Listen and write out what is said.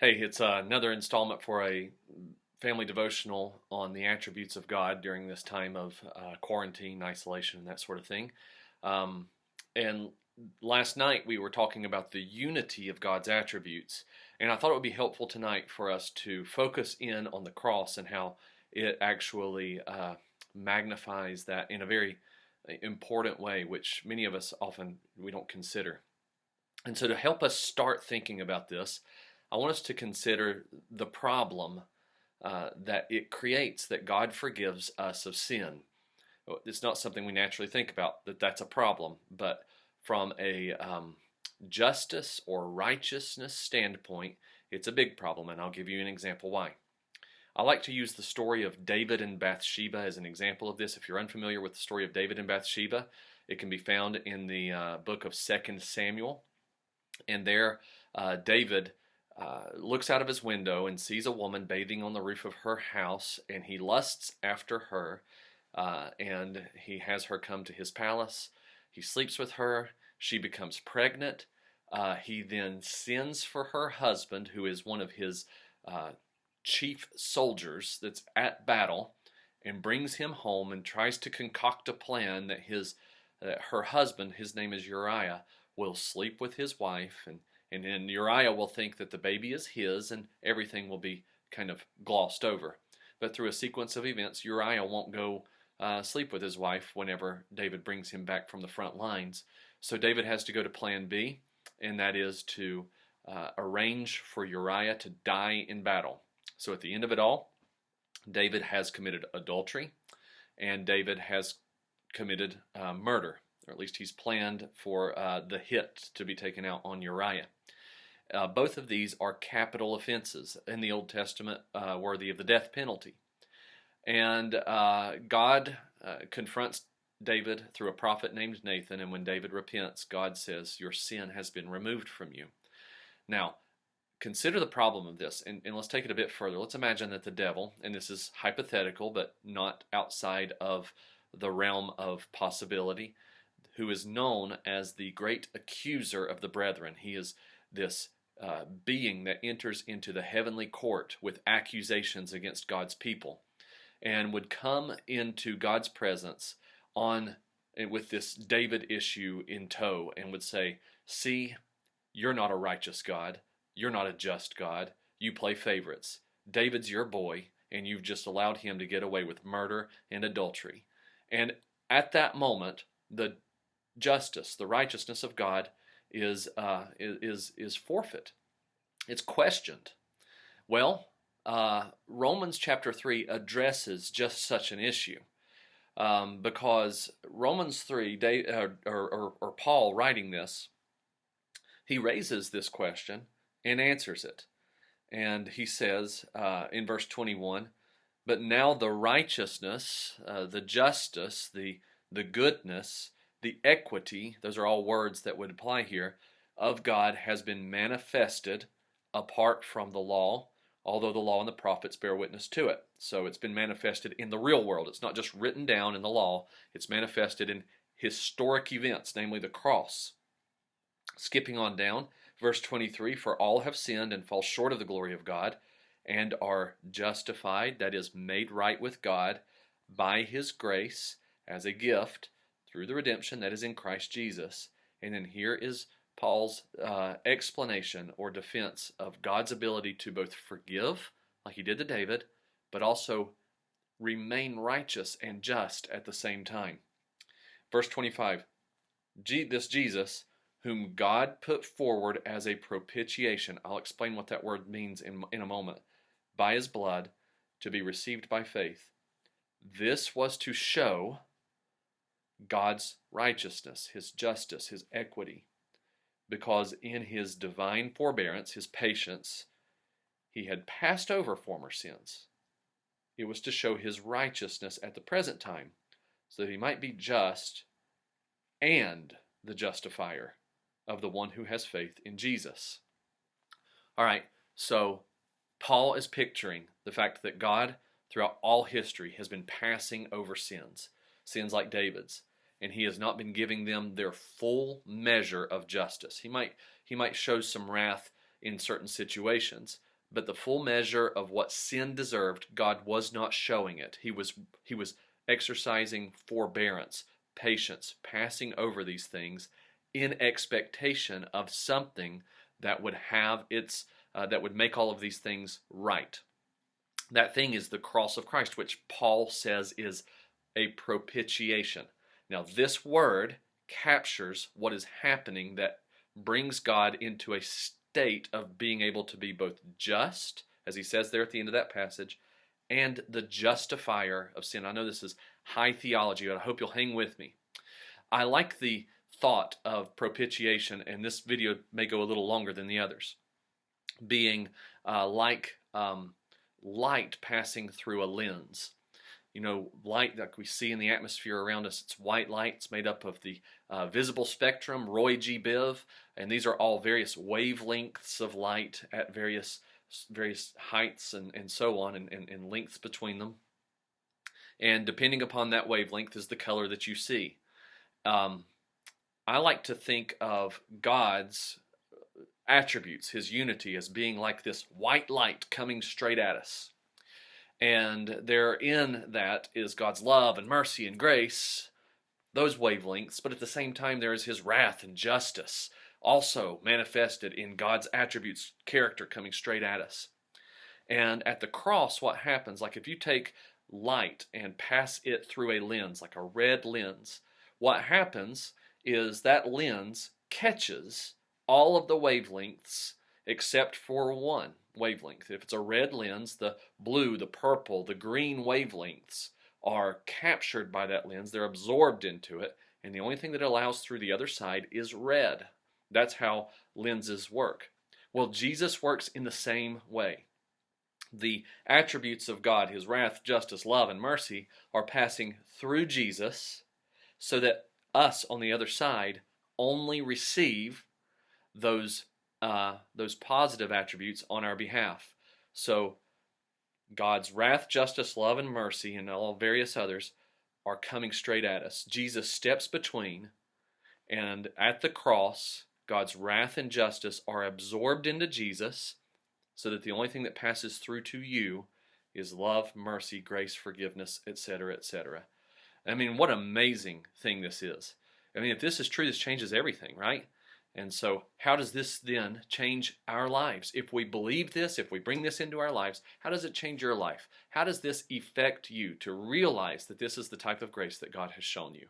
Hey, it's another installment for a family devotional on the attributes of God during this time of quarantine, isolation, and that sort of thing. Um, and last night we were talking about the unity of God's attributes, and I thought it would be helpful tonight for us to focus in on the cross and how it actually magnifies that in a very important way, which many of us often we don't consider. And so, to help us start thinking about this, I want us to consider the problem that it creates that God forgives us of sin. It's not something we naturally think about, that that's a problem, but from a justice or righteousness standpoint, it's a big problem, and I'll give you an example why. I like to use the story of David and Bathsheba as an example of this. If you're unfamiliar with the story of David and Bathsheba, it can be found in the book of 2 Samuel. And there, David looks out of his window and sees a woman bathing on the roof of her house, and he lusts after her, and he has her come to his palace. He sleeps with her. She becomes pregnant. He then sends for her husband, who is one of his chief soldiers that's at battle, and brings him home and tries to concoct a plan that her husband, his name is Uriah, will sleep with his wife, and then Uriah will think that the baby is his, and everything will be kind of glossed over. But through a sequence of events, Uriah won't go sleep with his wife whenever David brings him back from the front lines. So David has to go to plan B, and that is to arrange for Uriah to die in battle. So at the end of it all, David has committed adultery, and David has committed murder, or at least he's planned for the hit to be taken out on Uriah. Both of these are capital offenses in the Old Testament, worthy of the death penalty. And God confronts David through a prophet named Nathan, and when David repents, God says, "Your sin has been removed from you." Now, consider the problem of this, and let's take it a bit further. Let's imagine that the devil, and this is hypothetical, but not outside of the realm of possibility, who is known as the great accuser of the brethren. He is this being that enters into the heavenly court with accusations against God's people, and would come into God's presence with this David issue in tow, and would say, "See, you're not a righteous God. You're not a just God. You play favorites. David's your boy, and you've just allowed him to get away with murder and adultery." And at that moment, the justice, the righteousness of God is forfeit. It's questioned. Well, Romans chapter 3 addresses just such an issue, because Romans 3, or Paul writing this, he raises this question and answers it. And he says in verse 21, "But now the righteousness, the justice, the goodness, the equity," those are all words that would apply here, "of God has been manifested apart from the law, although the law and the prophets bear witness to it." So it's been manifested in the real world. It's not just written down in the law. It's manifested in historic events, namely the cross. Skipping on down, verse 23, "For all have sinned and fall short of the glory of God, and are justified," that is, made right with God, "by His grace as a gift, through the redemption that is in Christ Jesus." And then here is Paul's explanation or defense of God's ability to both forgive, like he did to David, but also remain righteous and just at the same time. Verse 25, "This Jesus, whom God put forward as a propitiation," I'll explain what that word means in a moment, "by His blood, to be received by faith. This was to show God's righteousness, His justice, His equity, because in His divine forbearance, His patience, He had passed over former sins. It was to show His righteousness at the present time, so that He might be just and the justifier of the one who has faith in Jesus." All right, so Paul is picturing the fact that God, throughout all history, has been passing over sins like David's, and He has not been giving them their full measure of justice. He might show some wrath in certain situations, but the full measure of what sin deserved, God was not showing it. He was exercising forbearance, patience, passing over these things in expectation of something that would have its that would make all of these things right. That thing is the cross of Christ, which Paul says is a propitiation. Now, this word captures what is happening that brings God into a state of being able to be both just, as he says there at the end of that passage, and the justifier of sin. I know this is high theology, but I hope you'll hang with me. I like the thought of propitiation, and this video may go a little longer than the others, being like light passing through a lens. You know, light like we see in the atmosphere around us, it's white light. It's made up of the visible spectrum, Roy G. Biv, and these are all various wavelengths of light at various heights and so on, and lengths between them. And depending upon that wavelength is the color that you see. I like to think of God's attributes, his unity, as being like this white light coming straight at us. And therein that is God's love and mercy and grace, those wavelengths, but at the same time there is his wrath and justice also manifested in God's attributes, character coming straight at us. And at the cross, what happens, like if you take light and pass it through a lens, like a red lens, what happens is that lens catches all of the wavelengths except for one wavelength. If it's a red lens, the blue, the purple, the green wavelengths are captured by that lens. They're absorbed into it, and the only thing that allows through the other side is red. That's how lenses work. Well, Jesus works in the same way. The attributes of God, his wrath, justice, love, and mercy, are passing through Jesus so that us on the other side only receive those positive attributes on our behalf. So God's wrath, justice, love, and mercy, and all various others are coming straight at us. Jesus steps between, and at the cross, God's wrath and justice are absorbed into Jesus, so that the only thing that passes through to you is love, mercy, grace, forgiveness, etc., etc. I mean, what an amazing thing this is. I mean, if this is true, this changes everything, right? And so how does this then change our lives? If we believe this, if we bring this into our lives, how does it change your life? How does this affect you to realize that this is the type of grace that God has shown you?